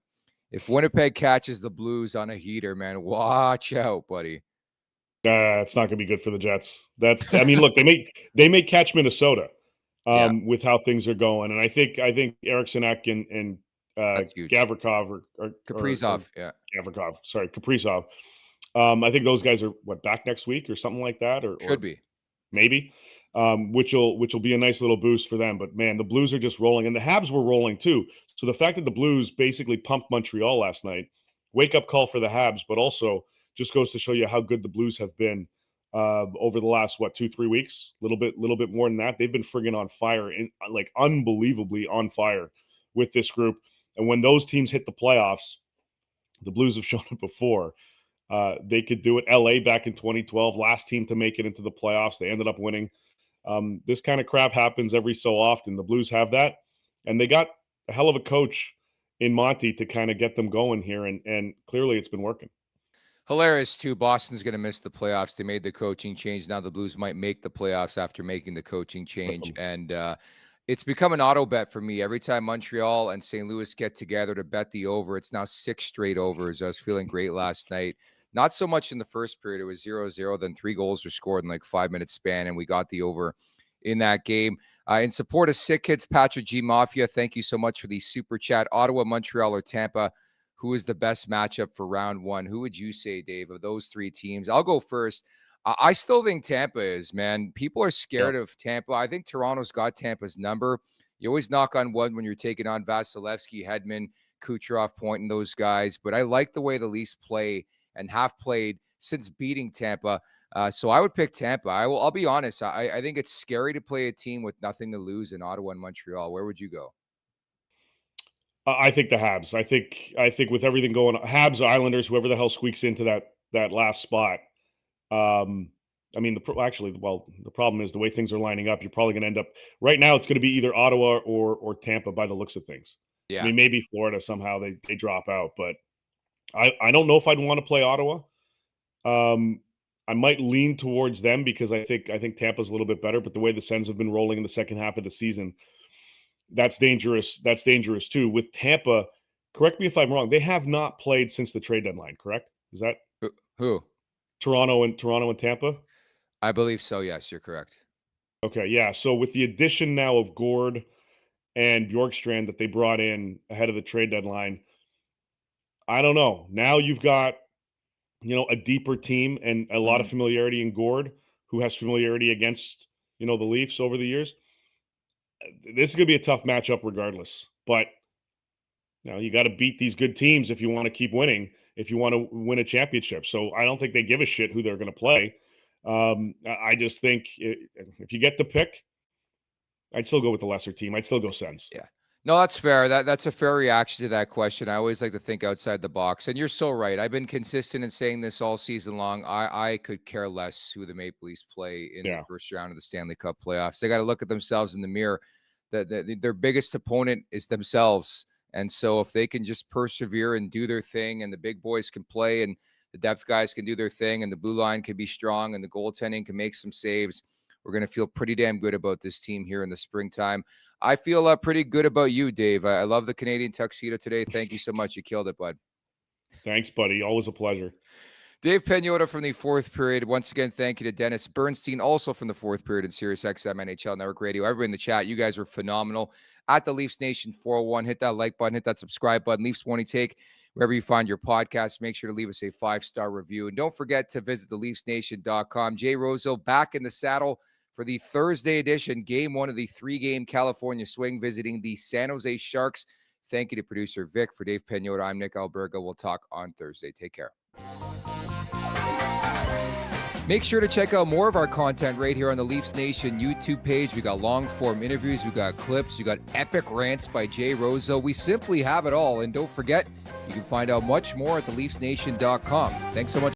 if Winnipeg catches the Blues on a heater, man, watch out, buddy. It's not going to be good for the Jets. Look, they may catch Minnesota with how things are going, and I think Eriksson Ek and Gavrikov or Kaprizov. Gavrikov. Sorry, Kaprizov. I think those guys are back next week or something like that, or should be maybe. Which will be a nice little boost for them. But man, the Blues are just rolling, and the Habs were rolling too. So the fact that the Blues basically pumped Montreal last night, wake up call for the Habs, but also just goes to show you how good the Blues have been over the last 2-3 weeks. Little bit more than that. They've been friggin' on fire, unbelievably on fire with this group. And when those teams hit the playoffs, the Blues have shown it before. They could do it. LA back in 2012, last team to make it into the playoffs. They ended up winning. This kind of crap happens every so often. The Blues have that. And they got a hell of a coach in Monty to kind of get them going here. And clearly it's been working. Hilarious, too. Boston's going to miss the playoffs. They made the coaching change. Now the Blues might make the playoffs after making the coaching change. And it's become an auto bet for me. Every time Montreal and St. Louis get together to bet the over, it's now 6 straight overs. I was feeling great last night. Not so much in the first period. It was 0-0. Then 3 goals were scored in like 5-minute span, and we got the over in that game. In support of SickKids, Patrick G. Mafia, thank you so much for the super chat. Ottawa, Montreal, or Tampa, who is the best matchup for round 1? Who would you say, Dave, of those 3 teams? I'll go first. I still think Tampa is, man. People are scared of Tampa. I think Toronto's got Tampa's number. You always knock on wood when you're taking on Vasilevsky, Hedman, Kucherov, Point, and those guys. But I like the way the Leafs play and have played since beating Tampa. So I would pick Tampa. I'll be honest. I think it's scary to play a team with nothing to lose in Ottawa and Montreal. Where would you go? I think the Habs. I think with everything going on, Habs, Islanders, whoever the hell squeaks into that last spot. I mean, the problem is the way things are lining up. You're probably going to end up right now. It's going to be either Ottawa or Tampa by the looks of things. Yeah. I mean, maybe Florida somehow they drop out, but I don't know if I'd want to play Ottawa. I might lean towards them because I think Tampa's a little bit better. But the way the Sens have been rolling in the second half of the season, that's dangerous. That's dangerous too. With Tampa, correct me if I'm wrong, they have not played since the trade deadline, correct? Is that who? Toronto and Tampa? I believe so, yes, you're correct. Okay, yeah. So with the addition now of Gord and Bjorkstrand that they brought in ahead of the trade deadline, I don't know. Now you've got, a deeper team and a lot of familiarity in Gord, who has familiarity against, the Leafs over the years. This is going to be a tough matchup regardless. But you got to beat these good teams if you want to keep winning, if you want to win a championship. So I don't think they give a shit who they're going to play. I just think if you get the pick, I'd still go with the lesser team. I'd still go Sens. Yeah. No, that's fair. That's a fair reaction to that question. I always like to think outside the box. And you're so right. I've been consistent in saying this all season long. I could care less who the Maple Leafs play in the first round of the Stanley Cup playoffs. They got to look at themselves in the mirror. Their biggest opponent is themselves. And so if they can just persevere and do their thing, and the big boys can play, and the depth guys can do their thing, and the blue line can be strong, and the goaltending can make some saves, we're going to feel pretty damn good about this team here in the springtime. I feel pretty good about you, Dave. I love the Canadian tuxedo today. Thank you so much. You killed it, bud. Thanks, buddy. Always a pleasure. Dave Pagnotta from the fourth period. Once again, thank you to Dennis Bernstein, also from the fourth period in Sirius XM NHL Network Radio. Everybody in the chat, you guys are phenomenal. At the Leafs Nation 401, hit that like button, hit that subscribe button. Leafs Morning Take, wherever you find your podcast, make sure to leave us a 5-star review. And don't forget to visit theleafsnation.com. Jay Roseville back in the saddle for the Thursday edition, game 1 of the 3-game California swing, visiting the San Jose Sharks. Thank you to producer Vic. For Dave Pagnotta, I'm Nick Alberga. We'll talk on Thursday. Take care. Make sure to check out more of our content right here on the Leafs Nation YouTube page. We got long-form interviews, we got clips, we got epic rants by Jay Roseville. We simply have it all. And don't forget, you can find out much more at theleafsnation.com. Thanks so much.